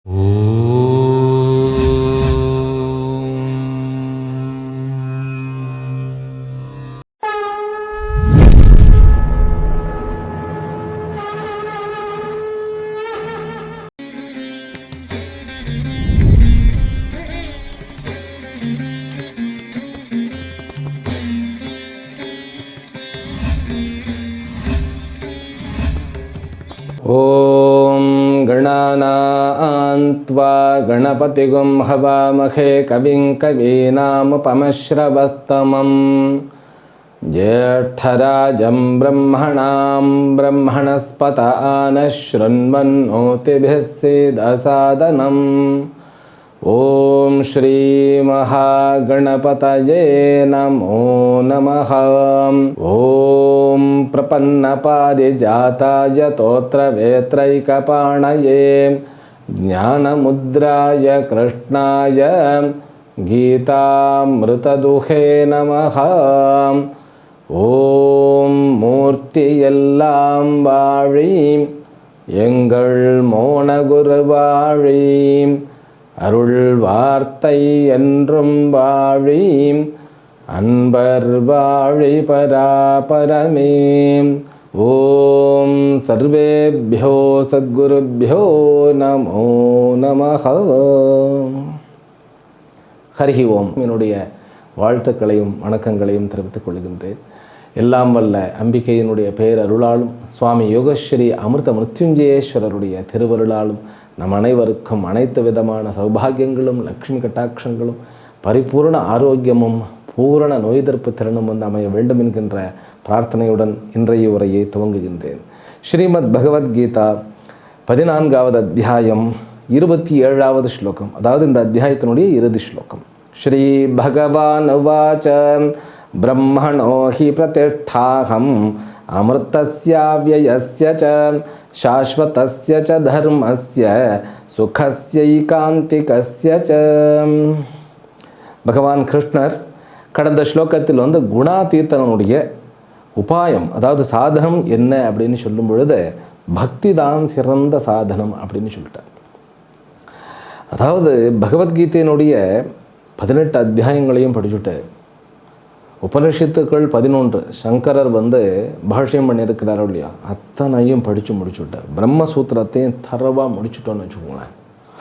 ॐ गणानान्त्वा गणपतिगुं हवामहे कविं कवीनामुपमश्रवस्तमं ज्येष्ठराजं ब्रह्मणां ब्रह्मणस्पत नः शृण्वन्नोतिभिः सीदसादनम् ॐ श्रीमहागणपतये नमो नमः। ॐ प्रपन्नपारिजाताय तोत्रवेत्रैकपाणये ज्ञानमुद्राय कृष्णाय गीतामृतदुहे नमः। ॐ மூர்த்தியெல்லாம் வாழி எங்கள் மோனகுருவாழி அருள் வார்த்தை என்றும் வாழி அன்பர் வாழி பராபரமே. ஓம் சர்வேப்யோ சத்குருப்யோ நமோ நமஹ. ஹரி ஓம். என்னுடைய வாழ்த்துக்களையும் வணக்கங்களையும் தெரிவித்துக் கொள்கின்றேன். எல்லாம் வல்ல அம்பிகையினுடைய பேரருளாலும் சுவாமி யோகஸ்ரீ அமிர்த மிருத்யுஞ்சயேஸ்வரருடைய திருவருளாலும் நம் அனைவருக்கும் அனைத்து விதமான சௌபாகியங்களும் லக்ஷ்மி கட்டாட்சங்களும் பரிபூர்ண ஆரோக்கியமும் பூரண நோய் எதிர்ப்பு திறனும் வந்து அமைய வேண்டும் என்கின்ற பிரார்த்தனையுடன் இன்றைய உரையை துவங்குகின்றேன். ஸ்ரீமத் பகவத்கீதா 14வது அத்தியாயம் 27வது ஸ்லோகம், அதாவது இந்த அத்தியாயத்தினுடைய இறுதி ஸ்லோகம். ஸ்ரீ பகவான் உவாச பிரம்மணோ ஹி பிரதிஷ்டாஹம் அமிர்தஸ்யாவ்யயஸ்ய ச சாஸ்வதஸ்ய ச தர்மஸ்ய சுகஸ்யைகாந்திகஸ்ய ச. பகவான் கிருஷ்ணர் கடந்த ஸ்லோகத்தில் வந்து குணாதீதனுடைய உபாயம், அதாவது சாதனம் என்ன அப்படின்னு சொல்லும் பொழுது பக்தி தான் சிறந்த சாதனம் அப்படின்னு சொல்லிட்டார். அதாவது பகவத்கீதையினுடைய 18 அத்தியாயங்களையும் படிச்சுட்டு உபனிஷத்துக்கள் 11 சங்கரர் வந்து பாஷ்யம் பண்ணியிருக்கிறாரோ இல்லையா, அத்தனையும் படித்து முடிச்சுட்டார். பிரம்மசூத்திரத்தையும் தரவாக முடிச்சுட்டோன்னு வச்சுக்கோங்களேன்.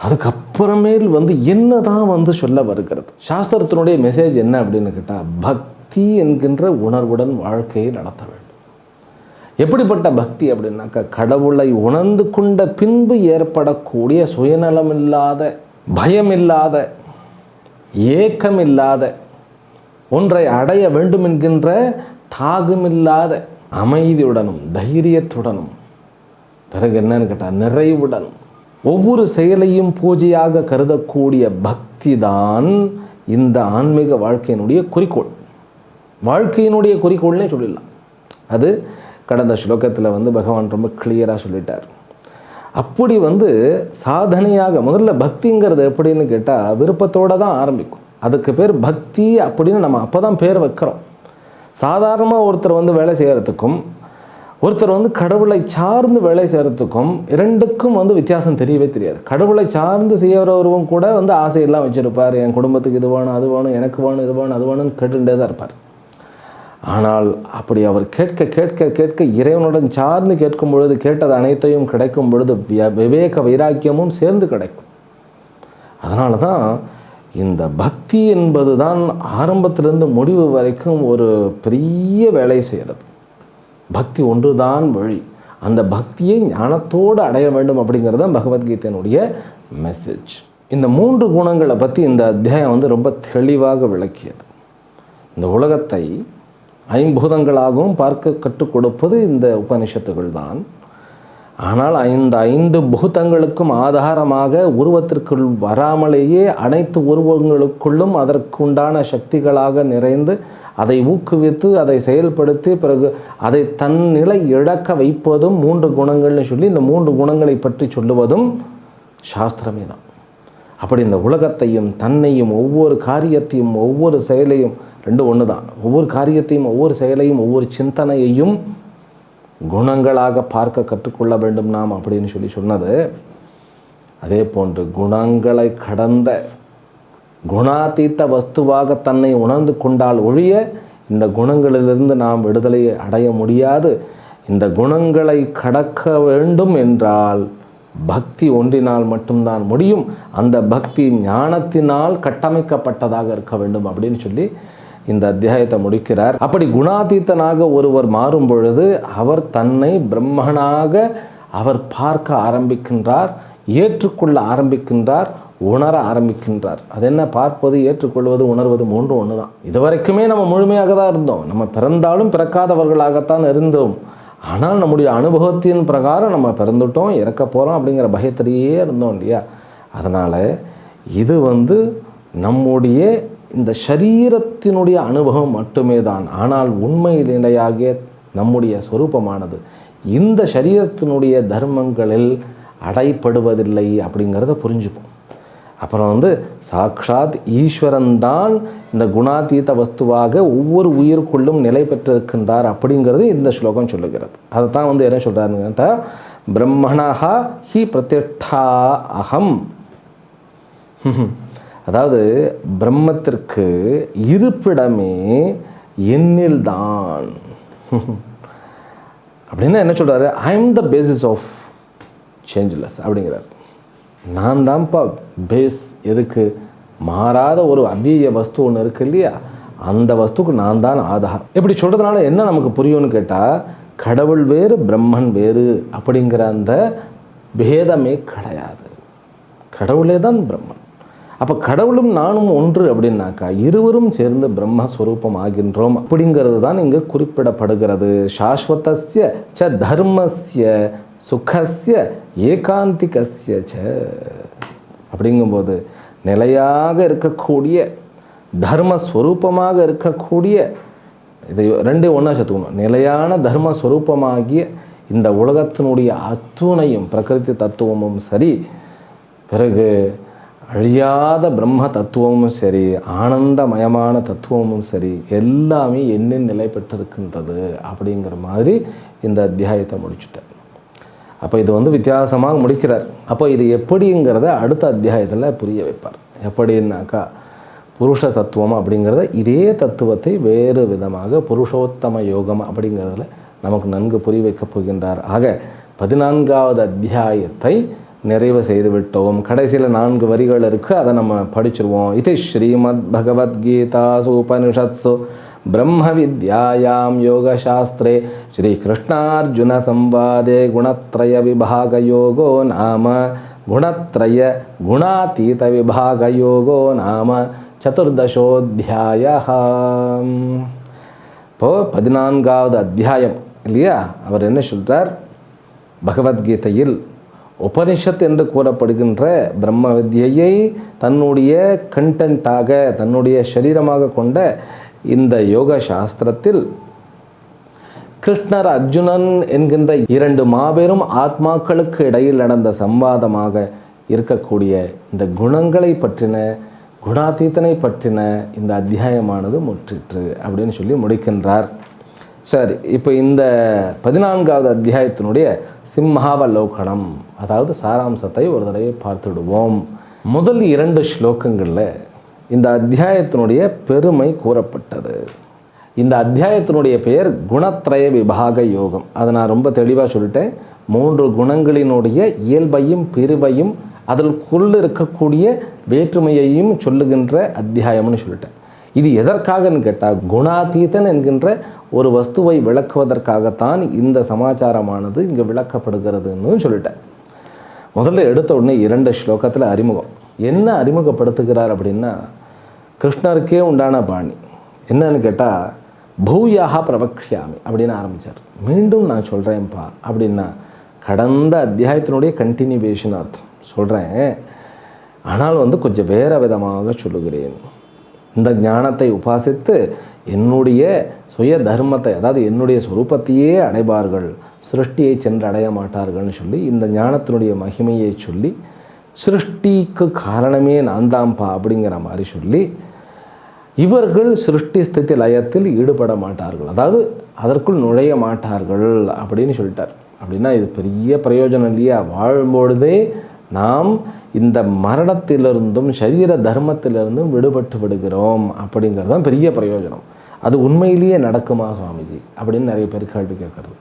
அதுக்கப்புறமேல் வந்து என்ன தான் வந்து சொல்ல வருகிறது, சாஸ்திரத்தினுடைய மெசேஜ் என்ன அப்படின்னு கேட்டால், பக்தி என்கின்ற உணர்வுடன் வாழ்க்கையை நடத்த வேண்டும். எப்படிப்பட்ட பக்தி அப்படின்னாக்கா, கடவுளை உணர்ந்து கொண்ட பின்பு ஏற்படக்கூடிய சுயநலமில்லாத, பயமில்லாத, ஏக்கமில்லாத, ஒன்றை அடைய வேண்டும் என்கின்ற தாகமில்லாத அமைதியுடனும் தைரியத்துடனும், பிறகு என்னன்னு கேட்டால் நிறைவுடனும் ஒவ்வொரு செயலையும் பூஜையாக கருதக்கூடிய பக்தி தான் இந்த ஆன்மீக வாழ்க்கையினுடைய குறிக்கோள். வாழ்க்கையினுடைய குறிக்கோள்னே சொல்லிடலாம். அது கடந்த ஸ்லோகத்தில் வந்து பகவான் ரொம்ப கிளியராக சொல்லிட்டார். அப்படி வந்து சாதனையாக முதல்ல பக்திங்கிறது எப்படின்னு கேட்டால் விருப்பத்தோடு தான் ஆரம்பிக்கும். அதுக்கு பேர் பக்தி அப்படின்னு நம்ம அப்போ தான் பேர் வைக்கிறோம். சாதாரணமாக ஒருத்தர் வந்து வேலை செய்கிறதுக்கும் ஒருத்தர் வந்து கடவுளை சார்ந்து வேலை செய்கிறதுக்கும் இரண்டுக்கும் வந்து வித்தியாசம் தெரியவே தெரியாது. கடவுளை சார்ந்து செய்கிறவரும் கூட வந்து ஆசையெல்லாம் வச்சுருப்பார். என் குடும்பத்துக்கு இது வேணும், அது வேணும், எனக்கு வேணும், இது வேணும், அது வேணும்னு கேட்டுகிட்டே தான் இருப்பார். ஆனால் அப்படி அவர் கேட்க கேட்க கேட்க இறைவனுடன் சார்ந்து கேட்கும் பொழுது கேட்டது அனைத்தையும் கிடைக்கும் பொழுது விவேக வைராக்கியமும் சேர்ந்து கிடைக்கும். அதனால தான் இந்த பக்தி என்பது தான் ஆரம்பத்திலிருந்து முடிவு வரைக்கும் ஒரு பெரிய வேலை செய்கிறது. பக்தி ஒன்று தான் வழி. அந்த பக்தியை ஞானத்தோடு அடைய வேண்டும் அப்படிங்கிறது தான் பகவத்கீதையினுடைய மெசேஜ். இந்த 3 குணங்களை பற்றி இந்த அத்தியாயம் வந்து ரொம்ப தெளிவாக விளக்கியது. இந்த உலகத்தை ஐம்பூதங்களாகவும் பார்க்க கற்றுக் கொடுப்பது இந்த உபனிஷத்துகள் தான். ஆனால் இந்த 5 பூதங்களுக்கும் ஆதாரமாக உருவத்திற்குள் வராமலேயே அனைத்து உருவங்களுக்குள்ளும் அதற்குண்டான சக்திகளாக நிறைந்து அதை ஊக்குவித்து அதை செயல்படுத்தி பிறகு அதை தன் நிலை இழக்க வைப்பதும் 3 குணங்கள்னு சொல்லி இந்த 3 குணங்களை பற்றி சொல்லுவதும் சாஸ்திரமே தான். அப்படி இந்த உலகத்தையும் தன்னையும் ஒவ்வொரு காரியத்தையும் ஒவ்வொரு செயலையும் ரெண்டும் ஒன்று தான். ஒவ்வொரு காரியத்தையும் ஒவ்வொரு செயலையும் ஒவ்வொரு சிந்தனையையும் குணங்களாக பார்க்க கற்றுக்கொள்ள வேண்டும் நாம் அப்படின்னு சொல்லி சொன்னது அதே போன்று குணங்களை கடந்த குணாதீத்த வஸ்துவாக தன்னை உணர்ந்து கொண்டால் ஒழிய இந்த குணங்களிலிருந்து நாம் விடுதலை அடைய முடியாது. இந்த குணங்களை கடக்க வேண்டும் என்றால் பக்தி ஒன்றினால் மட்டும்தான் முடியும். அந்த பக்தி ஞானத்தினால் கட்டமைக்கப்பட்டதாக இருக்க வேண்டும் அப்படின்னு சொல்லி இந்த அத்தியாயத்தை முடிக்கிறார். அப்படி குணாதீத்தனாக ஒருவர் மாறும் பொழுது அவர் தன்னை பிரம்மனாக அவர் பார்க்க ஆரம்பிக்கின்றார், ஏற்றுக்கொள்ள ஆரம்பிக்கின்றார், உணர ஆரம்பிக்கின்றார். அது என்ன, பார்ப்பது, ஏற்றுக்கொள்வது, உணர்வது மூன்றும் ஒன்று தான். இதுவரைக்குமே நம்ம முழுமையாக தான் இருந்தோம். நம்ம பிறந்தாலும் பிறக்காதவர்களாகத்தான் இருந்தோம். ஆனால் நம்முடைய அனுபவத்தின் பிரகாரம் நம்ம பிறந்துட்டோம், இறக்க போகிறோம் அப்படிங்கிற பயத்திலேயே இருந்தோம் இல்லையா? அதனால் இது நம்முடைய இந்த சரீரத்தினுடைய அனுபவம் மட்டுமே தான். ஆனால் உண்மை நிலையாகிய நம்முடைய சொரூபமானது இந்த சரீரத்தினுடைய தர்மங்களில் அடைப்படுவதில்லை அப்படிங்கிறத புரிஞ்சுப்போம். அப்புறம் சாக்ஷாத் ஈஸ்வரன் தான் இந்த குணாதீத வஸ்துவாக ஒவ்வொரு உயிருக்குள்ளும் நிலை பெற்றிருக்கின்றார் அப்படிங்கிறது இந்த ஸ்லோகம் சொல்லுகிறது. அதை தான் என்ன சொல்கிறாருன்னு, பிரம்மணஹா ஹி பிரதிஷ்டா அகம். அதாவது பிரம்மத்திற்கு இருப்பிடமே என்னில் தான் அப்படின்னா என்ன சொல்கிறாரு, I am the basis of changeless அப்படிங்கிறார். நான் தான்ப்பா பேஸ். எதுக்கு? மாறாத ஒரு அவ்விய வஸ்து ஒன்று இருக்கு இல்லையா, அந்த வஸ்துக்கு நான் தான் ஆதாரம். இப்படி சொல்கிறதுனால என்ன நமக்கு புரியும்னு கேட்டால், கடவுள் வேறு பிரம்மன் வேறு அப்படிங்கிற அந்த பேதமே கிடையாது. கடவுளே தான் பிரம்மன். அப்போ கடவுளும் நானும் ஒன்று அப்படின்னாக்கா இருவரும் சேர்ந்து பிரம்மஸ்வரூபம் ஆகின்றோம் அப்படிங்கிறது தான் இங்கே குறிப்பிடப்படுகிறது. சாஸ்வதஸ்ய ச தர்மஸ்ய சுகஸ்ய ஏகாந்திகஸ்ய ச அப்படிங்கும்போது நிலையாக இருக்கக்கூடிய தர்மஸ்வரூபமாக இருக்கக்கூடிய, இதை ரெண்டே ஒன்றா சேர்த்துக்கணும், நிலையான தர்மஸ்வரூபமாகிய இந்த உலகத்தினுடைய அத்துணையும் பிரகிருதி தத்துவமும் சரி, பிறகு அழியாத பிரம்ம தத்துவமும் சரி, ஆனந்தமயமான தத்துவமும் சரி, எல்லாமே என்னின் நிலை பெற்றிருக்கின்றது அப்படிங்கிற மாதிரி இந்த அத்தியாயத்தை முடிச்சுட்டார். அப்போ இது வித்தியாசமாக முடிக்கிறார். அப்போ இது எப்படிங்கிறத அடுத்த அத்தியாயத்தில் புரிய வைப்பார். எப்படின்னாக்கா, புருஷ தத்துவம் அப்படிங்கிறத இதே தத்துவத்தை வேறு விதமாக புருஷோத்தம யோகம் அப்படிங்கிறதுல நமக்கு நன்கு புரிய வைக்கப் போகின்றார். ஆக 14வது அத்தியாயத்தை நிறைவு செய்து விட்டோம். கடைசியில் 4 வரிகள் இருக்குது, அதை நம்ம படிச்சிருவோம். இது ஸ்ரீமத் பகவத்கீதாசு உபனிஷத்சு பிரம்ம வித்யாயாம் யோகசாஸ்திரே ஸ்ரீ கிருஷ்ணார்ஜுன சம்வாதே குணத்ரய விபாக யோகோ நாம குணத்ரய குணாதீத விபாக யோகோ நாம சதுர்தசோத்தியாயः. இப்போது 14வது அத்தியாயம் இல்லையா, அவர் என்ன சொல்கிறார், பகவத்கீதையில் உபனிஷத் என்று கூறப்படுகின்ற பிரம்ம வித்யை தன்னுடைய கண்டென்ட்டாக தன்னுடைய சரீரமாக கொண்ட இந்த யோக சாஸ்திரத்தில் கிருஷ்ணர் அர்ஜுனன் என்கின்ற 2 மாபெரும் ஆத்மாக்களுக்கு இடையில் நடந்த சம்வாதமாக இருக்கக்கூடிய இந்த குணங்களை பற்றின, குணாதீதனை பற்றின இந்த அத்தியாயமானது முற்றிற்று அப்படின்னு சொல்லி முடிக்கின்றார். சரி, இப்போ இந்த 14வது அத்தியாயத்தினுடைய சிம்ஹாவலோகனம், அதாவது சாராம்சத்தை ஒரு தடவை பார்த்துடுவோம். முதல் 2 ஸ்லோகங்களில் இந்த அத்தியாயத்தினுடைய பெருமை கூறப்பட்டது. இந்த அத்தியாயத்தினுடைய பெயர் குணத்ரய விபாக யோகம். அதை நான் ரொம்ப தெளிவாக சொல்லிட்டேன். 3 குணங்களினுடைய இயல்பையும் பிரிவையும் அதற்குள்ள இருக்கக்கூடிய வேற்றுமையையும் சொல்லுகின்ற அத்தியாயம்னு சொல்லிட்டேன். இது எதற்காகன்னு கேட்டால், குணாதீதன் என்கின்ற ஒரு வஸ்துவை விளக்குவதற்காகத்தான் இந்த சமாச்சாரமானது இங்கே விளக்கப்படுகிறதுன்னு சொல்லிட்டேன். முதல்ல எடுத்த உடனே 2 ஸ்லோகத்தில் அறிமுகம். என்ன அறிமுகப்படுத்துகிறார் அப்படின்னா, கிருஷ்ணருக்கே உண்டான பாணி என்னன்னு கேட்டால், பூயாக பிரபக்ஷாமி அப்படின்னு ஆரம்பித்தார். மீண்டும் நான் சொல்கிறேன்ப்பா அப்படின்னா, கடந்த அத்தியாயத்தினுடைய கண்டினியூவேஷன் அர்த்தம் சொல்கிறேன், ஆனால் கொஞ்சம் வேறு விதமாக சொல்லுகிறேன். இந்த ஞானத்தை உபாசித்து என்னுடைய சுய தர்மத்தை, அதாவது என்னுடைய சொரூபத்தையே அடைவார்கள், சிருஷ்டியை சென்று அடைய மாட்டார்கள்னு சொல்லி இந்த ஞானத்தினுடைய மகிமையை சொல்லி, சிருஷ்டிக்கு காரணமே நான் தான்ப்பா அப்படிங்கிற மாதிரி சொல்லி, இவர்கள் சிருஷ்டி ஸ்திதி லயத்தில் ஈடுபட மாட்டார்கள், அதாவது அதற்குள் நுழைய மாட்டார்கள் அப்படின்னு சொல்லிட்டார். அப்படின்னா இது பெரிய பிரயோஜனம் இல்லையா? வாழும்பொழுதே நாம் இந்த மரணத்திலிருந்தும் சரீர தர்மத்திலிருந்தும் விடுபட்டு விடுகிறோம் அப்படிங்கிறது தான் பெரிய பிரயோஜனம். அது உண்மையிலேயே நடக்குமா சுவாமிஜி அப்படின்னு நிறைய பேர் கேள்வி கேட்கறது.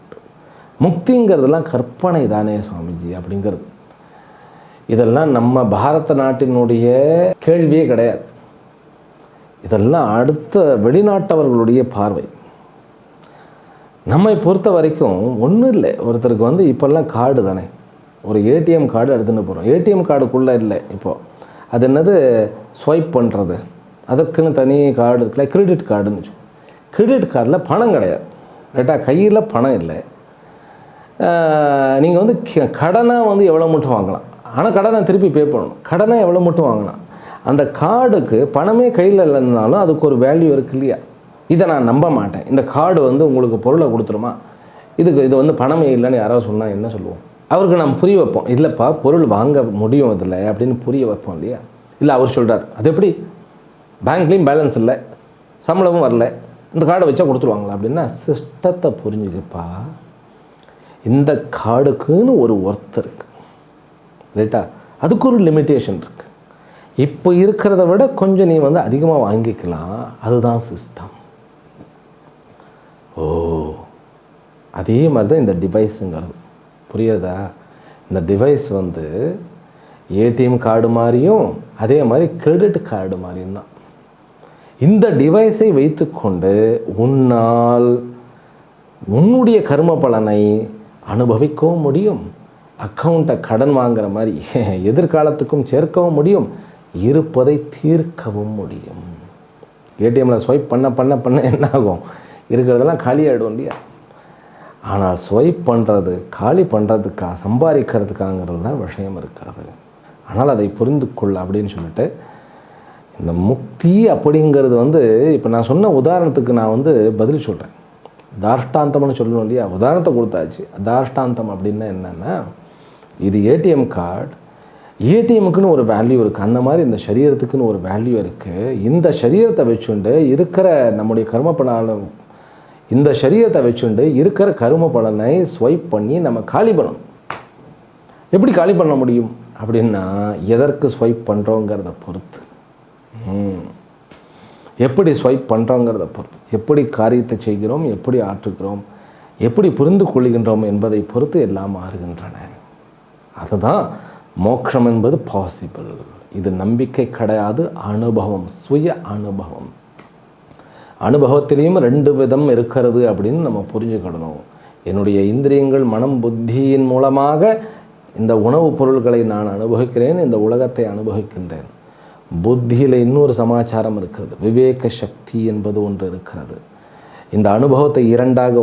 முக்திங்கிறதுலாம் கற்பனை தானே சுவாமிஜி அப்படிங்கிறது. இதெல்லாம் நம்ம பாரத நாட்டினுடைய கேள்வியே கிடையாது. இதெல்லாம் அடுத்த வெளிநாட்டவர்களுடைய பார்வை. நம்மை பொறுத்த வரைக்கும் ஒன்றும் இல்லை. ஒருத்தருக்கு இப்போல்லாம் கார்டு தானே, ஒரு ஏடிஎம் கார்டு எடுத்துகிட்டு போகிறோம். ஏடிஎம் கார்டுக்குள்ளே இல்லை இப்போது. அது என்னது, ஸ்வைப் பண்ணுறது, அதுக்குன்னு தனி கார்டு இருக்குல்ல, கிரெடிட் கார்டுன்னு வச்சுக்கோங்க. கிரெடிட் கார்டில் பணம் கிடையாது, ரைட்டா? கையில் பணம் இல்லை. நீங்கள் கடனாக எவ்வளோ மட்டும் வாங்கலாம், ஆனால் கடனை திருப்பி பே பண்ணணும். கடனை எவ்வளோ மட்டும் வாங்கலாம். அந்த கார்டுக்கு பணமே கையில் இல்லைன்னாலும் அதுக்கு ஒரு வேல்யூ இருக்குது இல்லையா? இதை நான் நம்ப மாட்டேன். இந்த கார்டு உங்களுக்கு பொருளை கொடுத்துருமா, இது பணமே இல்லைன்னு யாராவது சொன்னால் என்ன சொல்லுவோம்? அவருக்கு நம்ம புரிய வைப்போம், இல்லைப்பா பொருள் வாங்க முடியும் இதில் அப்படின்னு புரிய வைப்போம் இல்லையா? இல்லை அவர் சொல்கிறார், அது எப்படி பேங்க்லேயும் பேலன்ஸ் இல்லை, சம்பளமும் வரல, இந்த கார்டை வச்சா கொடுத்துருவாங்களா அப்படின்னா, சிஸ்டத்தை புரிஞ்சுக்கப்பா. இந்த கார்டுக்குன்னு ஒரு ஒர்த் இருக்குது, ரைட்டா? அதுக்கு ஒரு லிமிட்டேஷன் இருக்குது. இப்போ இருக்கிறத விட கொஞ்சம் நீ அதிகமாக வாங்கிக்கலாம், அதுதான் சிஸ்டம். ஓ, அதே மாதிரி தான் இந்த டிவைஸுங்கிறது, புரியுதா? இந்த டிவைஸ் ஏடிஎம் கார்டு மாதிரியும் அதே மாதிரி கிரெடிட் கார்டு மாதிரியும் தான். இந்த டிவைஸை வைத்துக்கொண்டு உன்னால் உன்னுடைய கர்ம பலனை அனுபவிக்கவும் முடியும், அக்கௌண்ட்டை கடன் வாங்குற மாதிரி எதிர்காலத்துக்கும் சேர்க்கவும் முடியும், இருப்பதை தீர்க்கவும் முடியும். ஏடிஎம்மில் ஸ்வைப் பண்ண பண்ண பண்ண என்ன ஆகும், இருக்கிறதெல்லாம் காலியாகிடும் இல்லையா? ஆனால் ஸ்வைப் பண்ணுறது காலி பண்ணுறதுக்காக சம்பாதிக்கிறதுக்காங்கிறது தான் விஷயம் இருக்காது. ஆனால் அதை புரிந்து கொள்ள அப்படின்னு சொல்லிட்டு இந்த முக்தி அப்படிங்கிறது இப்போ நான் சொன்ன உதாரணத்துக்கு நான் பதில் சொல்கிறேன். தாஷ்டாந்தம்னு சொல்லணும் இல்லையா? உதாரணத்தை கொடுத்தாச்சு. தாஷ்டாந்தம் அப்படின்னா என்னென்னா, இது ஏடிஎம் கார்டு, ஏடிஎம்முக்குன்னு ஒரு வேல்யூ இருக்குது, அந்த மாதிரி இந்த சரீரத்துக்குன்னு ஒரு வேல்யூ இருக்குது. இந்த சரீரத்தை வச்சுண்டு இருக்கிற நம்முடைய கர்ம பலனை, இந்த சரீரத்தை வச்சுண்டு இருக்கிற கர்ம பலனை ஸ்வைப் பண்ணி நம்ம காலி பண்ணணும். எப்படி காலி பண்ண முடியும் அப்படின்னா, எதற்கு ஸ்வைப் பண்ணுறோங்கிறத பொறுத்து, எப்படி ஸ்வைப் பண்ணுறோங்கிறத பொறுத்து, எப்படி காரியத்தை செய்கிறோம், எப்படி ஆற்றுகிறோம், எப்படி புரிந்து கொள்கின்றோம் என்பதை பொறுத்து எல்லாம் மாறுகின்றன. அதுதான் மோட்சம் என்பது பாசிபிள். இது நம்பிக்கை கிடையாது, அனுபவம், சுய அனுபவம். அனுபவத்திலையும் 2 விதம் இருக்கிறது அப்படின்னு நம்ம புரிஞ்சுக்கிடணும். என்னுடைய இந்திரியங்கள், மனம், புத்தியின் மூலமாக இந்த உணவுப் பொருள்களை நான் அனுபவிக்கிறேன், இந்த உலகத்தை அனுபவிக்கின்றேன். புத்தியில் இன்னொரு சமாச்சாரம் இருக்கிறது, விவேக சக்தி என்பது ஒன்று இருக்கிறது. இந்த அனுபவத்தை 2ஆக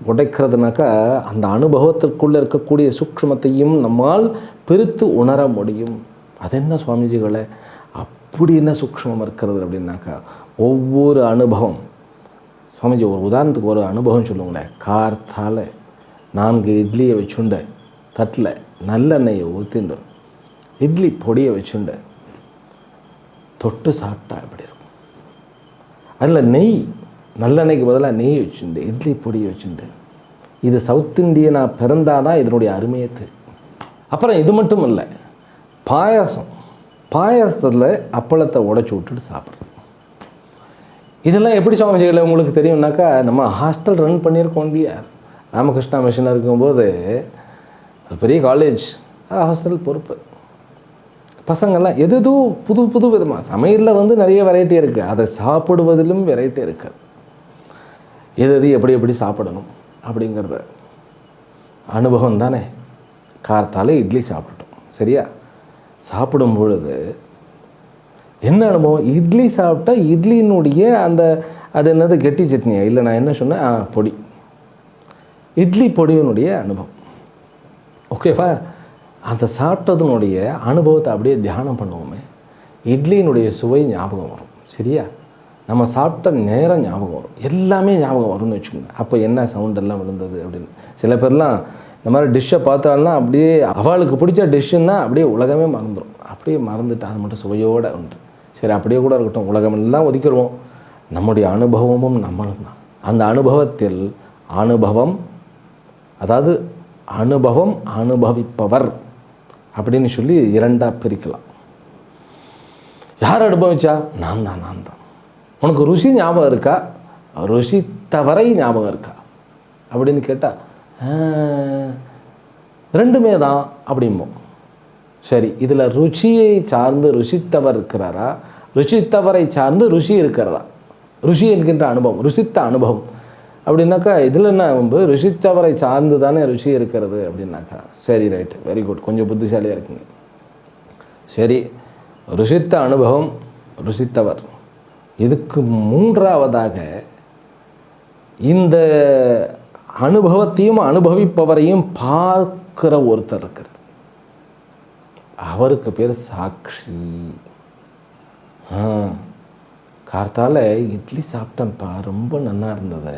உடைக்கிறதுனாக்கா அந்த அனுபவத்திற்குள்ளே இருக்கக்கூடிய சூக்ஷ்மத்தையும் நம்மால் பிரித்து உணர முடியும். அது என்ன சுவாமிஜிகளை அப்படி என்ன சூக்ஷ்மம் இருக்கிறது அப்படின்னாக்கா, ஒவ்வொரு அனுபவம், சுவாமிஜி ஒரு உதாரணத்துக்கு ஒரு அனுபவம் சொல்லுங்களேன். கார்த்தால 4 இட்லியை வச்சுண்ட தட்டில் நல்லெண்ணெயை ஊற்றிண்டு இட்லி பொடியை வச்சுண்ட தொட்டு சாப்பிட்டா எப்படி இருக்கும்? அதில் நெய், நல்லெண்ணெய்க்கு பதிலாக நெய் வச்சுண்டு இட்லி பொடியை வச்சுண்டு, இது சவுத் இந்தியனாக பிறந்தாதான் இதனுடைய அருமையை தெரியும். அப்புறம் இது மட்டும் இல்லை, பாயாசத்தில் அப்பளத்தை உடைச்சி விட்டுட்டு சாப்பிட்றது. இதெல்லாம் எப்படி சுவாமிஜிகளை உங்களுக்கு தெரியும்னாக்கா, நம்ம ஹாஸ்டல் ரன் பண்ணியிருக்கோம் இல்லையா? ராமகிருஷ்ணா மிஷன் இருக்கும்போது பெரிய காலேஜ், ஹாஸ்டல் பொறுப்பு. பசங்கள்லாம் எதோ புது விதமாக சமையலில் நிறைய வெரைட்டி இருக்குது, அதை சாப்பிடுவதிலும் வெரைட்டி இருக்குது. எது எப்படி சாப்பிடணும் அப்படிங்கிறத அனுபவம் தானே. கார்த்தால இட்லி சாப்பிட்டுட்டோம், சரியா? சாப்பிடும் பொழுது என்ன அனுபவம்? இட்லி சாப்பிட்டா இட்லியினுடைய அது என்னது, கெட்டி சட்னியா இல்லை, நான் என்ன சொன்னேன், பொடி, இட்லி பொடியினுடைய அனுபவம். ஓகேவா? அந்த சாப்பிட்டதுனுடைய அனுபவத்தை அப்படியே தியானம் பண்ணுவோமே, இட்லியினுடைய சுவை ஞாபகம் வரும், சரியா? நம்ம சாப்பிட்ட நேரம் ஞாபகம் வரும், எல்லாமே ஞாபகம் வரும்னு வச்சுக்கோங்க. அப்போ என்ன சவுண்டெல்லாம் விழுந்தது அப்படின்னு. சில பேர்லாம் இந்த மாதிரி டிஷ்ஷை பார்த்தாலாம் அப்படியே அவளுக்கு பிடிச்ச டிஷ்ஷுன்னா அப்படியே உலகமே மறந்துடும். அப்படியே மறந்துட்டு அது மட்டும் சுவையோடு உண்டு. சரி, அப்படியே கூட இருக்கட்டும், உலகமெல்லாம் ஒதுக்கிடுவோம். நம்முடைய அனுபவமும் நம்மளும் தான். அந்த அனுபவத்தில் அனுபவம், அதாவது அனுபவம், அனுபவிப்பவர், அப்படின்னு சொல்லி இரண்டாக பிரிக்கலாம். யார் அனுபவிச்சா? நான் தான். உனக்கு ருசி ஞாபகம் இருக்கா? ருசித்தவரை ஞாபகம் இருக்கா அப்படின்னு கேட்டால் ரெண்டுமே தான் அப்படிம்போம். சரி, இதில் ருச்சியை சார்ந்து ருசித்தவர் இருக்கிறாரா, ருசித்தவரை சார்ந்து ருசி இருக்கிறதா? ருசி என்கின்ற அனுபவம், ருசித்த அனுபவம் அப்படின்னாக்கா இதில் என்ன ருசித்தவரை சார்ந்து தானே ருசி இருக்கிறது அப்படின்னாக்கா சரி, ரைட்டு, வெரி குட், கொஞ்சம் புத்திசாலியாக இருக்குங்க. சரி, ருசித்த அனுபவம், ருசித்தவர். இதுக்கு மூன்றாவதாக இந்த அனுபவத்தையும் அனுபவிப்பவரையும் பார்க்கிற ஒருத்தர் இருக்கிறது. அவருக்கு பேர் சாட்சி. கார்த்தால இட்லி சாப்பிட்டேன்ப்பா, ரொம்ப நல்லா இருந்தது.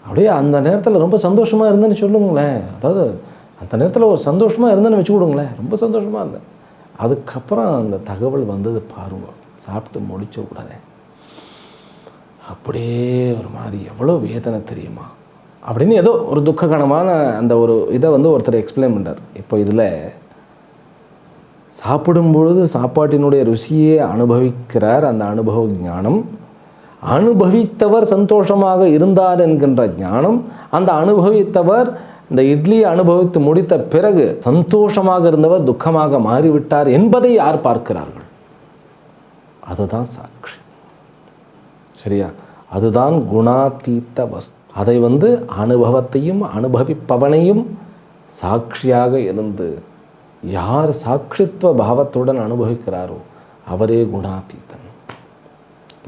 அப்படியே அந்த நேரத்தில் ரொம்ப சந்தோஷமாக இருந்தேன்னு சொல்லுங்களேன். அதாவது அந்த நேரத்தில் ஒரு சந்தோஷமாக இருந்தேன்னு வச்சு விடுங்களேன், ரொம்ப சந்தோஷமாக இருந்தேன். அதுக்கப்புறம் அந்த தகவல் வந்தது பாருங்க, சாப்பிட்டு முடிச்ச உடனே அப்படியே ஒரு மாதிரி எவ்வளோ வேதனை தெரியுமா அப்படின்னு ஏதோ ஒரு துக்ககணமான அந்த ஒரு இதை ஒருத்தர் எக்ஸ்பிளைன் பண்ணுறார். இப்போ இதில் சாப்பிடும் பொழுது சாப்பாட்டினுடைய ருசியை அனுபவிக்கிறார், அந்த அனுபவ ஞானம். அனுபவித்தவர் சந்தோஷமாக இருந்தார் என்கின்ற ஞானம். அந்த அனுபவித்தவர் இந்த இட்லியை அனுபவித்து முடித்த பிறகு சந்தோஷமாக இருந்தவர் துக்கமாக மாறிவிட்டார் என்பதை யார் பார்க்கிறார்கள்? அதுதான் சாட்சி. சரியா? அதுதான் குணாதீத்த வஸ்து. அதை அனுபவத்தையும் அனுபவிப்பவனையும் சாட்சியாக இருந்து யார் சாட்சித்துவ பாவத்துடன் அனுபவிக்கிறாரோ அவரே குணாதீத்தன்.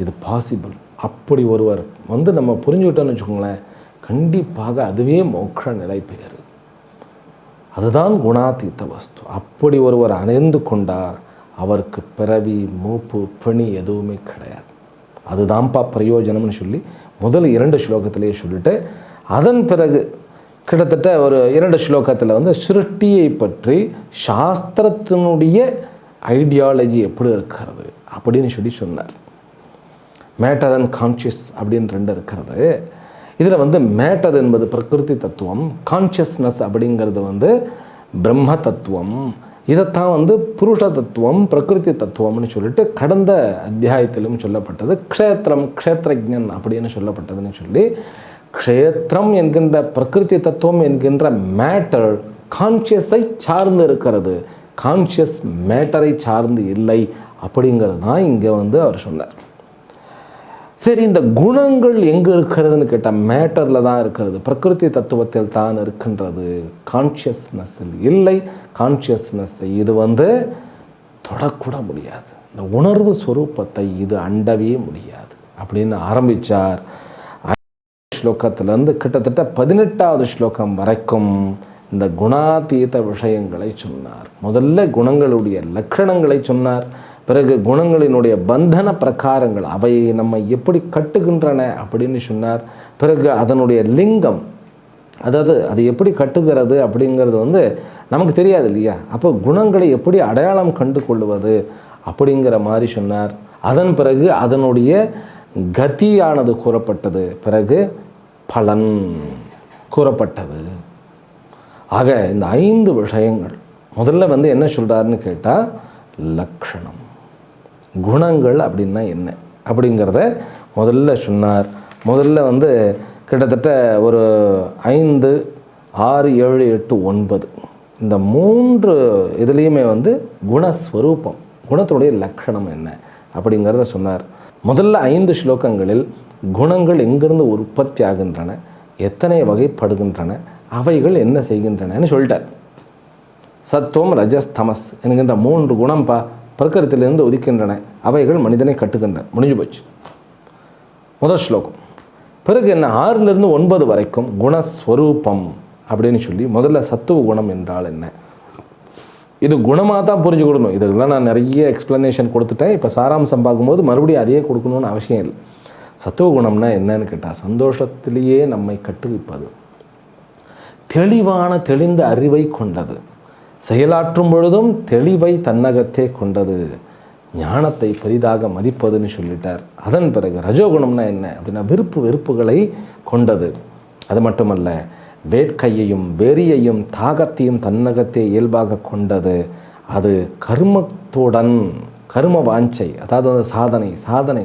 இது பாசிபிள். அப்படி ஒருவர் நம்ம புரிஞ்சுக்கிட்டோன்னு வச்சுக்கோங்களேன், கண்டிப்பாக அதுவே மோட்ச நிலை பெயர். அதுதான் குணாதீத்த வஸ்து. அப்படி ஒருவர் அணைந்து கொண்டார், அவருக்கு பிறவி மூப்பு பிணி எதுவுமே கிடையாது. அதுதான்ப்பா பிரயோஜனம்னு சொல்லி முதல் 2 ஸ்லோகத்திலேயே சொல்லிட்டு, அதன் பிறகு கிட்டத்தட்ட ஒரு 2 ஸ்லோகத்தில் சிருஷ்டியை பற்றி சாஸ்திரத்தினுடைய ஐடியாலஜி எப்படி இருக்கிறது அப்படின்னு சொன்னார். மேட்டர் அண்ட் கான்ஷியஸ் அப்படின்னு 2 இருக்கிறது. இதில் மேட்டர் என்பது பிரகிருதி தத்துவம், கான்ஷியஸ்னஸ் அப்படிங்கிறது பிரம்ம தத்துவம். இதைத்தான் புருஷ தத்துவம், பிரகிருதி தத்துவம்னு சொல்லிட்டு கடந்த அத்தியாயத்திலும் சொல்லப்பட்டது. க்ஷேத்திரம், க்ஷேத்ரஜன் அப்படின்னு சொல்லப்பட்டதுன்னு சொல்லி, க்ஷேத்திரம் என்கின்ற பிரகிருதி தத்துவம் என்கின்ற மேட்டர் கான்ஷியஸை சார்ந்து இருக்கிறது, கான்ஷியஸ் மேட்டரை சார்ந்து இல்லை அப்படிங்கிறது தான் இங்கே அவர் சொன்னார். சரி, இந்த குணங்கள் எங்கே இருக்கிறதுன்னு கேட்டால் மேட்டரில் தான் இருக்கிறது, பிரகிருதி தத்துவத்தில் தான் இருக்கின்றது, கான்ஷியஸ்னஸில் இல்லை. கான்ஷியஸ்னஸ்ஸை இது தொடக்கூட முடியாது, இந்த உணர்வு ஸ்வரூபத்தை இது அண்டவே முடியாது அப்படின்னு ஆரம்பித்தார். ஸ்லோகத்திலேருந்து கிட்டத்தட்ட 18வது ஸ்லோகம் வரைக்கும் இந்த குணாதீத விஷயங்களை சொன்னார். முதல்ல குணங்களுடைய லட்சணங்களை சொன்னார், பிறகு குணங்களினுடைய பந்தன பிரகாரங்கள், அவை நம்ம எப்படி கட்டுகின்றன அப்படின்னு சொன்னார். பிறகு அதனுடைய லிங்கம், அதாவது அது எப்படி கட்டுகிறது அப்படிங்கிறது நமக்கு தெரியாது இல்லையா. அப்போ குணங்களை எப்படி அடையாளம் கண்டு கொள்வது அப்படிங்கிற மாதிரி சொன்னார். அதன் பிறகு அதனுடைய கதியானது கூறப்பட்டது, பிறகு பலன் கூறப்பட்டது. ஆக இந்த 5 விஷயங்கள் முதல்ல என்ன சொல்கிறாருன்னு கேட்டால் லக்ஷணம், குணங்கள் அப்படின்னா என்ன அப்படிங்கிறத முதல்ல சொன்னார். முதல்ல கிட்டத்தட்ட ஒரு 5, 6, 7, 8, 9 இந்த 3 இதுலேயுமே குணஸ்வரூபம், குணத்துடைய லட்சணம் என்ன அப்படிங்கிறத சொன்னார். முதல்ல 5 ஸ்லோகங்களில் குணங்கள் எங்கிருந்து உற்பத்தி ஆகின்றன, எத்தனை வகைப்படுகின்றன, அவைகள் என்ன செய்கின்றனன்னு சொல்லிட்டார். சத்துவம், ரஜஸ், தமஸ் என்கின்ற 3 குணம்பா பிரகிருத்திலிருந்து உதிக்கின்றன, அவைகள் மனிதனை கட்டுகின்றன. முடிஞ்சு போச்சு முதல் ஸ்லோகம். பிறகு என்ன, 6லிருந்து 9 வரைக்கும் குணஸ்வரூபம் அப்படின்னு சொல்லி முதல்ல சத்துவ குணம் என்றால் என்ன, இது குணமாக தான் புரிஞ்சுக்கொள்ளணும். இதுக்கெல்லாம் நான் நிறைய எக்ஸ்ப்ளனேஷன் கொடுத்துட்டேன். இப்போ சாராம்சம் பார்க்கும்போது மறுபடியும் அதையே கொடுக்கணும்னு அவசியம் இல்லை. சத்துவ குணம்னா என்னன்னு கேட்டால் சந்தோஷத்திலேயே நம்மை கட்டுவிப்பது, தெளிந்த அறிவை கொண்டது, செயலாற்றும் பொழுதும் தெளிவை தன்னகத்தே கொண்டது, ஞானத்தை பெரிதாக மதிப்பதுன்னு சொல்லிட்டார். அதன் பிறகு ரஜோகுணம்னா என்ன அப்படின்னா விருப்பு வெறுப்புகளை கொண்டது. அது மட்டுமல்ல, வேட்கையையும் வெறியையும் தாகத்தையும் தன்னகத்தை இயல்பாக கொண்டது. அது கர்மத்துடன், கர்ம வாஞ்சை, அதாவது அந்த சாதனை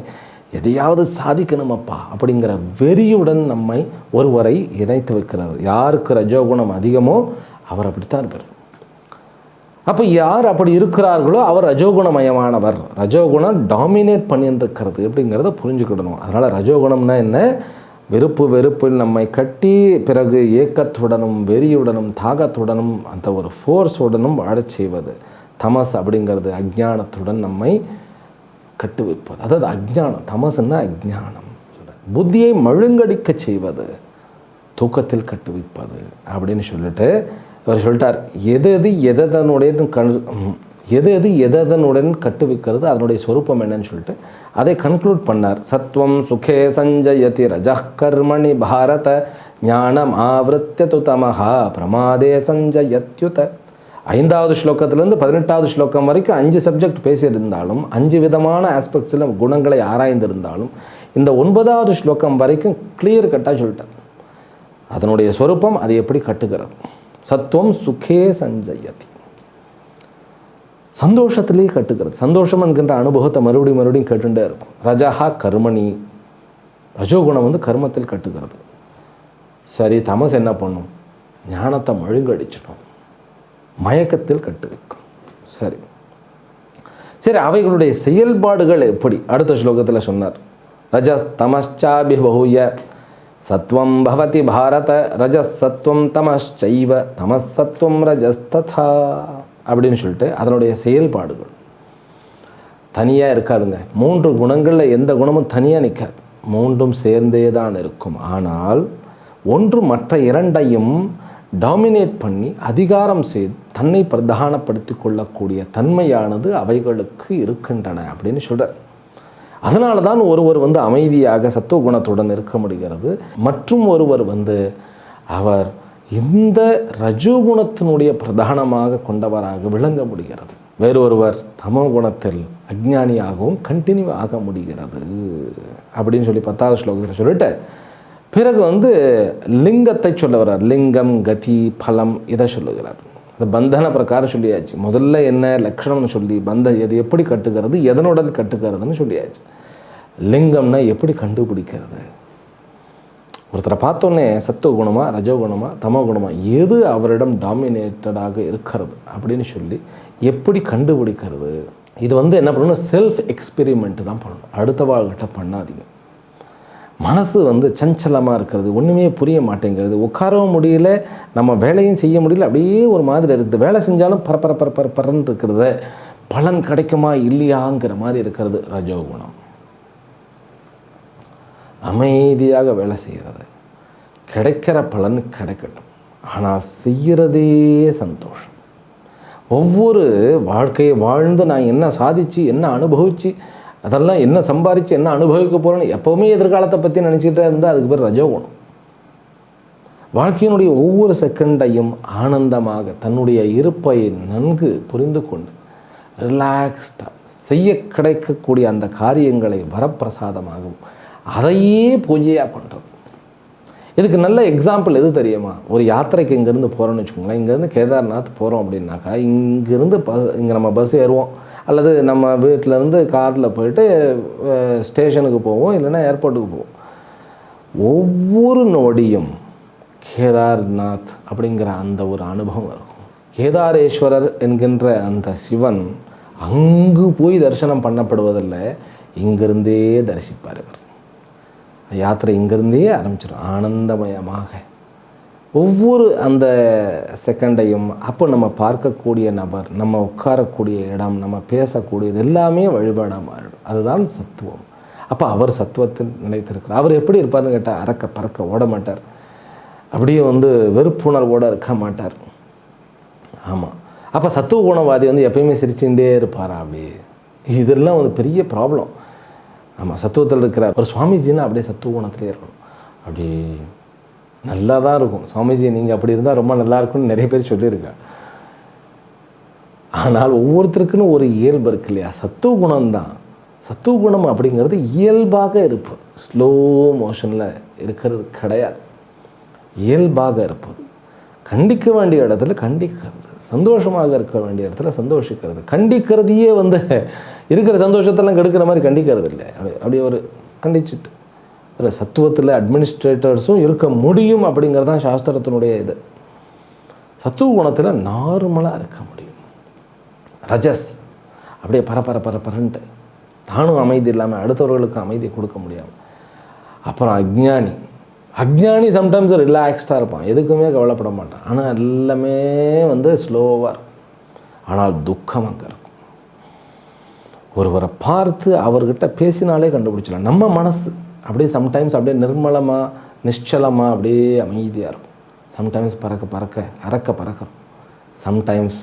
எதையாவது சாதிக்கணுமப்பா அப்படிங்கிற வெறியுடன் நம்மை ஒருவரை இணைத்து வைக்கிறது. யாருக்கு ரஜோகுணம் அதிகமோ அவர் அப்படித்தான் இருப்பார். அப்போ யார் அப்படி இருக்கிறார்களோ அவர் ரஜோகுணமயமானவர். ரஜோகுணம் டாமினேட் பண்ணியிருக்கிறது அப்படிங்கிறத புரிஞ்சுக்கிடணும். அதனால் ரஜோகுணம்னா என்ன? வெறுப்பில் நம்மை கட்டி பிறகு ஏக்கத்துடனும் வெறியுடனும் தாகத்துடனும் அந்த ஒரு ஃபோர்ஸுடனும் வாழச் செய்வது. தமஸ் அப்படிங்கிறது அஜ்ஞானத்துடன் நம்மை கட்டு வைப்பது. அதாவது அஜ்ஞானம், தமசுன்னா அஜ்ஞானம். புத்தியை மழுங்கடிக்க செய்வது, தூக்கத்தில் கட்டு வைப்பது அப்படின்னு சொல்லிட்டு இவர் சொல்லிட்டார். எது எதனுடன் கட்டு வைக்கிறது, அதனுடைய சொரூபம் என்னன்னு சொல்லிட்டு அதை கன்க்ளூட் பண்ணார். சத்வம் சுகே சஞ்சயதி ரஜः கர்மணி பாரத ஞானம் ஆவருத்தியது தமஹா பிரமாதே சஞ்சயத்யுத. 5வது ஸ்லோகத்திலேருந்து 18வது ஸ்லோகம் வரைக்கும் 5 சப்ஜெக்ட் பேசியிருந்தாலும் 5 விதமான ஆஸ்பெக்ட்ஸில் குணங்களை ஆராய்ந்திருந்தாலும் இந்த 9வது ஸ்லோகம் வரைக்கும் கிளியர் கட்டாக சொல்லிட்டார். அதனுடைய சொரூபம் அது எப்படி கட்டுகிறது. சத்துவம் சுகே சஞ்சயதி, சந்தோஷத்திலேயே கட்டுகிறது. சந்தோஷம் என்கின்ற அனுபவத்தை மறுபடியும் கேட்டுட்டே இருக்கும். ரஜஹா கர்மணி, ரஜோகுணம் கர்மத்தில் கட்டுகிறது. சரி, தமஸ் என்ன பண்ணும்? ஞானத்தை மழுங்கடிச்சிடும், மயக்கத்தில் கட்டு வைக்கும். சரி, அவைகளுடைய செயல்பாடுகள் எப்படி? அடுத்த ஸ்லோகத்தில் சொன்னார். ரஜஸ் தமஸ்சாபிபூய சத்வம் பவதி பாரத ரஜஸ் சத்வம் தமஸ்சைவ தமஸ் சத்வம் ரஜஸ்ததா அப்படின்னு சொல்லிட்டு அதனுடைய செயல்பாடுகள் தனியாக இருக்காதுங்க. 3 குணங்களில் எந்த குணமும் தனியாக நிற்காது, 3ம் சேர்ந்தே தான் இருக்கும். ஆனால் ஒன்று மற்ற 2ஐயும் டாமினேட் பண்ணி அதிகாரம் செய்து தன்னை பிரதானப்படுத்தி கொள்ளக்கூடிய தன்மையானது அவைகளுக்கு இருக்கின்றன அப்படின்னு சொல்கிறார். அதனால தான் ஒருவர் அமைதியாக சத்துவ குணத்துடன் இருக்க முடிகிறது. மற்றும் ஒருவர் அவர் இந்த ரஜோகுணத்தினுடைய பிரதானமாக கொண்டவராக விளங்க முடிகிறது. வேறொருவர் தமோ குணத்தில் அஜ்ஞானியாகவும் கண்டினியூ ஆக முடிகிறது அப்படின்னு சொல்லி 10வது ஸ்லோகத்தில் சொல்லிட்டு பிறகு லிங்கத்தை சொல்ல வர்றார். லிங்கம், கதி, பலம் இதை சொல்லுகிறார். இந்த பந்தன பிரகாரம் சொல்லியாச்சு. முதல்ல என்ன லட்சணம்னு சொல்லி எது எப்படி கட்டுகிறது, எதனுடன் கட்டுகிறதுன்னு சொல்லியாச்சு. லிங்கம்னா எப்படி கண்டுபிடிக்கிறது? ஒருத்தரை பார்த்தோன்னே சத்துவ குணமா, ரஜோகுணமா, தமோ குணமா, எது அவரிடம் டாமினேட்டடாக இருக்கிறது அப்படின்னு சொல்லி எப்படி கண்டுபிடிக்கிறது? இது என்ன பண்ணணும்? செல்ஃப் எக்ஸ்பெரிமெண்ட் தான் பண்ணணும். அடுத்த வாழ்கிட்ட பண்ணாதீங்க. மனசு சஞ்சலமாக இருக்கிறது, ஒன்றுமே புரிய மாட்டேங்கிறது, உட்காரவும் முடியல, நம்ம வேலையும் செய்ய முடியல, அப்படியே ஒரு மாதிரி இருக்குது. வேலை செஞ்சாலும் பரப்பரன்னு இருக்கிறது, பலன் கிடைக்குமா இல்லையாங்கிற மாதிரி இருக்கிறது ரஜோகுணம். அமைதியாக வேலை செய்கிறது, கிடைக்கிற பலன் கிடைக்கட்டும், ஆனால் செய்கிறதே சந்தோஷம். ஒவ்வொரு வாழ்க்கையை வாழ்ந்து நான் என்ன சாதிச்சு, என்ன அனுபவிச்சு, அதெல்லாம் என்ன சம்பாதிச்சு, என்ன அனுபவிக்க போகிறேன்னு எப்போவுமே எதிர்காலத்தை பற்றி நினச்சிக்கிட்டே இருந்தால் அதுக்கு பேர் ரஜோகுணம். வாழ்க்கையினுடைய ஒவ்வொரு செகண்டையும் ஆனந்தமாக தன்னுடைய இருப்பை நன்கு புரிந்து கொண்டு ரிலாக்ஸ்டாக செய்ய கிடைக்கக்கூடிய அந்த காரியங்களை வரப்பிரசாதமாகும், அதையே பூஜையாக பண்ணுறது. இதுக்கு நல்ல எக்ஸாம்பிள் எது தெரியுமா? ஒரு யாத்திரைக்கு இங்கேருந்து போகிறோன்னு வச்சுக்கோங்களேன். இங்கேருந்து கேதார்நாத் போகிறோம் அப்படின்னாக்கா இங்கேருந்து இங்கே நம்ம பஸ் ஏறுவோம், அல்லது நம்ம வீட்டிலேருந்து காரில் போயிட்டு ஸ்டேஷனுக்கு போவோம், இல்லைன்னா ஏர்போர்ட்டுக்கு போவோம். ஒவ்வொரு நொடியும் கேதார்நாத் அப்படிங்கிற அந்த ஒரு அனுபவம் இருக்கும். கேதாரேஸ்வரர் என்கின்ற அந்த சிவன் அங்கு போய் தரிசனம் பண்ணப்படுவதில்லை, இங்கிருந்தே தரிசிப்பார். யாத்திரை இங்கிருந்தே ஆரம்பிச்சிடும் ஆனந்தமயமாக. ஒவ்வொரு அந்த செகண்டையும் அப்போ நம்ம பார்க்கக்கூடிய நபர், நம்ம உட்காரக்கூடிய இடம், நம்ம பேசக்கூடியது எல்லாமே வழிபாடாக மாறிடும். அதுதான் சத்துவம். அப்போ அவர் சத்துவத்தில் நிலைத்திருக்கிறார். அவர் எப்படி இருப்பார்னு கேட்டால் அறக்க பறக்க ஓட மாட்டார், அப்படியே வெறுப்புணர்வோடு இருக்க மாட்டார். ஆமாம், அப்போ சத்துவ குணவாதி எப்பயுமே சிரிச்சுட்டே இருப்பாரா? அப்படி இதெல்லாம் பெரிய ப்ராப்ளம். ஆமாம், சத்துவத்தில் இருக்கிறார் ஒரு சுவாமிஜின்னா அப்படியே சத்துவ குணத்திலே இருக்கணும். அப்படி நல்லா தான் இருக்கும். சுவாமிஜி நீங்கள் அப்படி இருந்தால் ரொம்ப நல்லா இருக்கும்னு நிறைய பேர் சொல்லியிருக்கேன். ஆனால் ஒவ்வொருத்தருக்குன்னு ஒரு இயல்பு இருக்கு இல்லையா? சத்துவ குணம்தான். சத்துவ குணம் அப்படிங்கிறது இயல்பாக இருப்பது, ஸ்லோ மோஷனில் இருக்கிறது கிடையாது. இயல்பாக இருப்பது, கண்டிக்க வேண்டிய இடத்துல கண்டிக்கிறது, சந்தோஷமாக இருக்க வேண்டிய இடத்துல சந்தோஷிக்கிறது. கண்டிக்கிறதையே இருக்கிற சந்தோஷத்தெல்லாம் கெடுக்கிற மாதிரி கண்டிக்கிறது இல்லை. அப்படி ஒரு கண்டிச்சுட்டு ஒரு சத்துவத்தில் அட்மினிஸ்ட்ரேட்டர்ஸும் இருக்க முடியும் அப்படிங்கிறது தான் சாஸ்திரத்தினுடைய இது. சத்துவ குணத்தில் நார்மலாக இருக்க முடியும். ரஜஸ் அப்படியே பரபரன்ட்டு தானும் அமைதி இல்லாமல் அடுத்தவர்களுக்கு அமைதி கொடுக்க முடியாமல். அப்புறம் அக்ஞானி சம்டைம்ஸ் ரிலாக்ஸ்டாக இருப்பான், எதுக்குமே கவலைப்பட மாட்டான். ஆனால் எல்லாமே ஸ்லோவாக இருக்கும். ஆனால் துக்கம் அங்கே இருக்கும். ஒருவரை பார்த்து அவர்கிட்ட பேசினாலே கண்டுபிடிச்சலாம். நம்ம மனசு அப்படியே சம்டைம்ஸ் அப்படியே நிர்மலமாக நிശ്ചலமாக அப்படியே அமைதியாக இருக்கும். சம்டைம்ஸ் பறக்கும். சம்டைம்ஸ்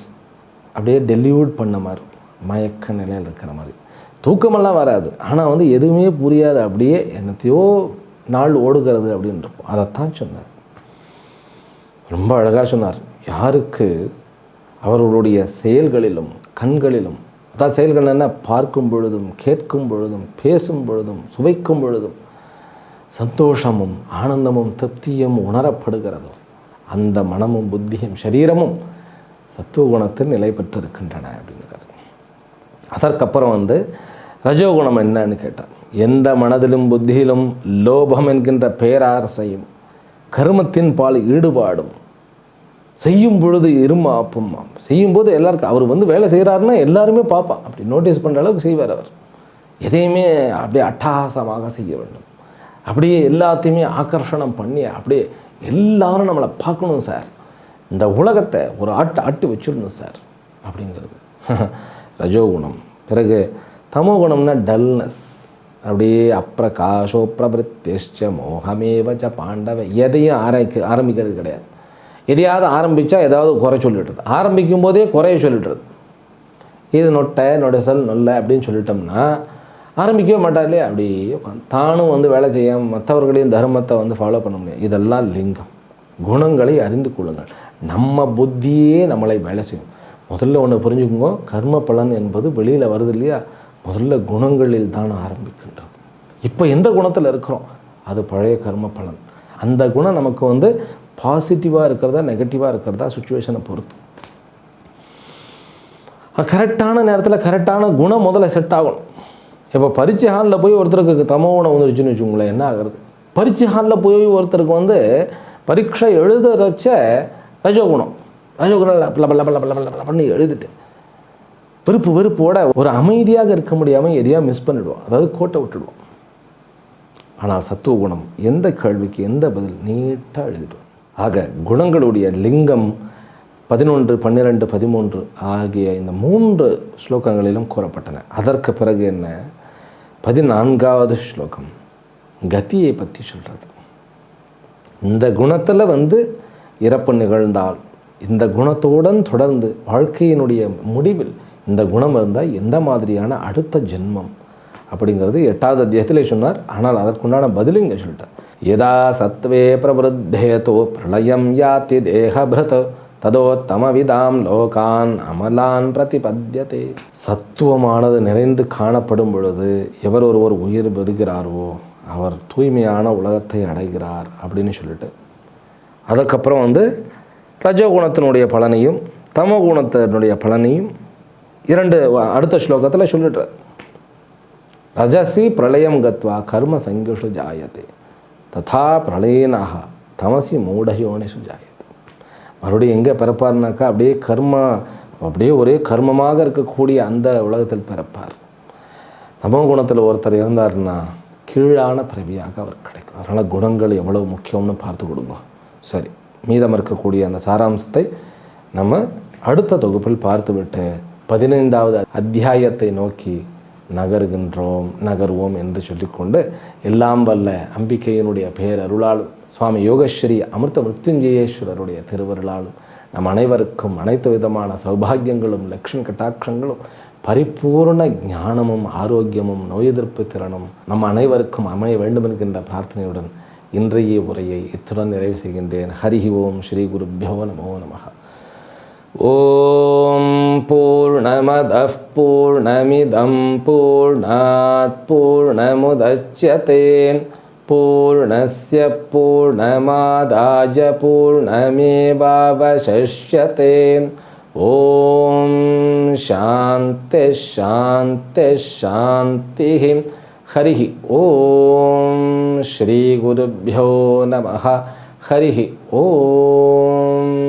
அப்படியே டெலியூட் பண்ண மாதிரி இருக்கும், மயக்க நிலையில் இருக்கிற மாதிரி. தூக்கமெல்லாம் வராது, ஆனால் எதுவுமே புரியாது, அப்படியே என்னத்தையோ நாள் ஓடுகிறது அப்படின்னு இருக்கும். அதைத்தான் சொன்னார், ரொம்ப அழகாக சொன்னார். யாருக்கு அவர்களுடைய செயல்களிலும் கண்களிலும், அதான் செயல்கள் என்ன, பார்க்கும் பொழுதும் கேட்கும் பொழுதும் பேசும் பொழுதும் சுவைக்கும் பொழுதும் சந்தோஷமும் ஆனந்தமும் திருப்தியும் உணரப்படுகிறதோ அந்த மனமும் புத்தியும் சரீரமும் சத்துவகுணத்தில் நிலை பெற்று இருக்கின்றன அப்படிங்கிறார். அதற்கப்புறம் ரஜோகுணம் என்னன்னு கேட்டார். எந்த மனதிலும் புத்தியிலும் லோபம் என்கின்ற பேராசையும் கர்மத்தின் பால் ஈடுபாடும் செய்யும் பொழுது இருமாப்பும். செய்யும்போது எல்லாருக்கும் அவர் வேலை செய்கிறாருன்னா எல்லாருமே பார்ப்பான், அப்படி நோட்டீஸ் பண்ணுற அளவுக்கு செய்வார். அவர் எதையுமே அப்படியே அட்டகாசமாக செய்ய வேண்டும், அப்படியே எல்லாத்தையுமே ஆகர்ஷணம் பண்ணி அப்படியே எல்லாரும் நம்மளை பார்க்கணும் சார், இந்த உலகத்தை ஒரு ஆட்டி வச்சிடணும் சார் அப்படிங்கிறது ரஜோகுணம். பிறகு தமோகுணம்னா டல்னஸ், அப்படியே அப்பிரகாஷோ பிரபுத்தேஷ்ச மோகமேவச்ச பாண்டவ. எதையும் ஆரம்பிக்கிறது கிடையாது. எதையாவது ஆரம்பித்தா ஏதாவது குறை சொல்லிடுறது, ஆரம்பிக்கும் போதே குறைய சொல்லிடுறது. இது நொடைசல் நொல்லை அப்படின்னு சொல்லிட்டோம்னா ஆரம்பிக்கவே மாட்டா இல்லையா. அப்படியே தானும் வேலை செய்யாமல் மற்றவர்களையும் தர்மத்தை ஃபாலோ பண்ண முடியும். இதெல்லாம் லிங்கம். குணங்களை அறிந்து கொள்ளுங்கள். நம்ம புத்தியே நம்மளை வேலை செய்யும். முதல்ல ஒன்று புரிஞ்சுக்கோங்க, கர்ம பலன் என்பது வெளியில் வருது இல்லையா, முதல்ல குணங்களில் தான் ஆரம்பிக்கின்றது. இப்போ எந்த குணத்தில் இருக்கிறோம் அது பழைய கர்ம பலன். அந்த குணம் நமக்கு பாசிட்டிவாக இருக்கிறதா நெகட்டிவாக இருக்கிறதா சுச்சுவேஷனை பொறுத்து. கரெக்டான நேரத்தில் கரெக்டான குணம் முதல்ல செட் ஆகணும். இப்போ பரீட்சை ஹாலில் போய் ஒருத்தருக்கு தமோ குணம் வந்துருச்சுன்னு வச்சுக்கோங்களேன், என்ன ஆகிறது? பரீட்சை ஹாலில் போய் ஒருத்தருக்கு பரீட்சை எழுத வச்ச ரஜோகுணம் பண்ணி எழுதிட்டு வெறுப்போட ஒரு அமைதியாக இருக்க முடியாமல் எதையா மிஸ் பண்ணிடுவோம், அதாவது கோட்டை விட்டுடுவோம். ஆனால் சத்துவ குணம் எந்த கேள்விக்கு எந்த பதில் நீட்டாக எழுதிடுவோம். ஆக குணங்களுடைய லிங்கம் 11, 12, 13 ஆகிய இந்த 3 ஸ்லோகங்களிலும் கூறப்பட்டன. அதற்கு பிறகு என்ன, 14வது ஸ்லோகம் கதியை பற்றி சொல்கிறது. இந்த குணத்தில் இறப்பு நிகழ்ந்தால், இந்த குணத்துடன் தொடர்ந்து வாழ்க்கையினுடைய முடிவில் இந்த குணம் இருந்தால் எந்த மாதிரியான அடுத்த ஜென்மம் அப்படிங்கிறது 8வது அத்தியாயத்தில் சொன்னார். ஆனால் அதற்குண்டான பதிலும் இங்கே சொல்லிட்டார். யதா சத்வே பிரவருத்தேதோ பிரளயம் யாதி தேகபிரத் ததோத்தமவிதாம் லோகான் அமலான் பிரதிபத்யதே. சத்துவமானது நிறைந்து காணப்படும் பொழுது எவர் ஒருவர் உயிர் பெறுகிறாரோ அவர் தூய்மையான உலகத்தை அடைகிறார் அப்படின்னு சொல்லிட்டு, அதுக்கப்புறம் ரஜோகுணத்தினுடைய பலனையும் தமோ குணத்தினுடைய பலனையும் 2 அடுத்த ஸ்லோகத்தில் சொல்லிட்டார். ரஜசி பிரளயம் கத்வா கர்ம சங்கிஷு ஜாயதே ததா பிரளயனாக தமசி மூடயோனிஷு ஜாயதே. மறுபடியும் எங்கே பிறப்பார்னாக்கா அப்படியே ஒரே கர்மமாக இருக்கக்கூடிய அந்த உலகத்தில் பிறப்பார். தமோ குணத்தில் ஒருத்தர் இருந்தார்னா கீழான பிறவியாக அவர் கிடைக்கும். அதனால் குணங்கள் எவ்வளவு முக்கியம்னு பார்த்து கொடுங்க. சரி, மீதம் இருக்கக்கூடிய அந்த சாராம்சத்தை நம்ம அடுத்த தொகுப்பில் பார்த்துவிட்டு 15வது அத்தியாயத்தை நோக்கி நகருவோம் என்று சொல்லிக்கொண்டு, எல்லாம் வல்ல அம்பிகையினுடைய பேரருளாலும் சுவாமி யோகஸ்ரீ அமிர்த மிருத்யுஞ்சயேஸ்வரருடைய திருவருளாலும் நம் அனைவருக்கும் அனைத்து விதமான சௌபாகியங்களும் லக்ஷ்மி கட்டாட்சங்களும் பரிபூர்ண ஞானமும் ஆரோக்கியமும் நோய் எதிர்ப்பு திறனும் நம் அனைவருக்கும் அமைய வேண்டும் என்கின்ற பிரார்த்தனையுடன் இன்றைய உரையை இத்துடன் நிறைவு செய்கின்றேன். ஹரி ஓம் ஸ்ரீ குருப்யோ நமோ நமः. ஓம் பூர்ணமதః பூர்ணமிதம் பூர்ணாத் பூர்ணமுதச்யதே பூர்ணஸ்ய பூர்ணமாதாய பூர்ணமேவாவசிஷ்யதே. ஓம் சாந்தி சாந்தி சாந்தி. ஹரி ஓம் ஸ்ரீ குருப்யோ நமஹ. ஹரி ஓம்.